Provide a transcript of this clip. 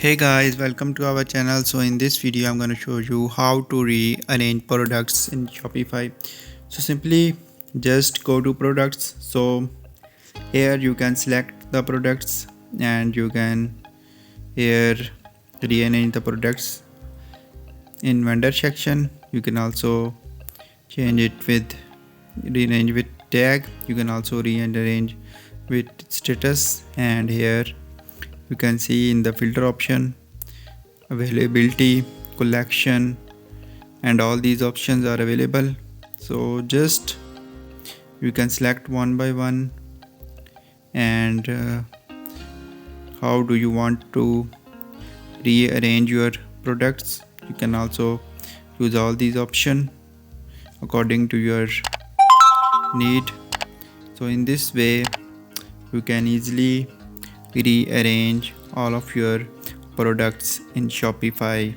Hey guys, welcome to our channel. So in this video I'm going to show you how to rearrange products in Shopify. So simply just go to products. So here you can select the products and you can here rearrange the products in vendor section. You can also change it with rearrange with tag. You can also rearrange with status, and here you can see in the filter option availability, collection, and all these options are available. So just you can select one by one, and how do you want to rearrange your products. You can also use all these options according to your need. So in this way you can easily rearrange all of your products in Shopify.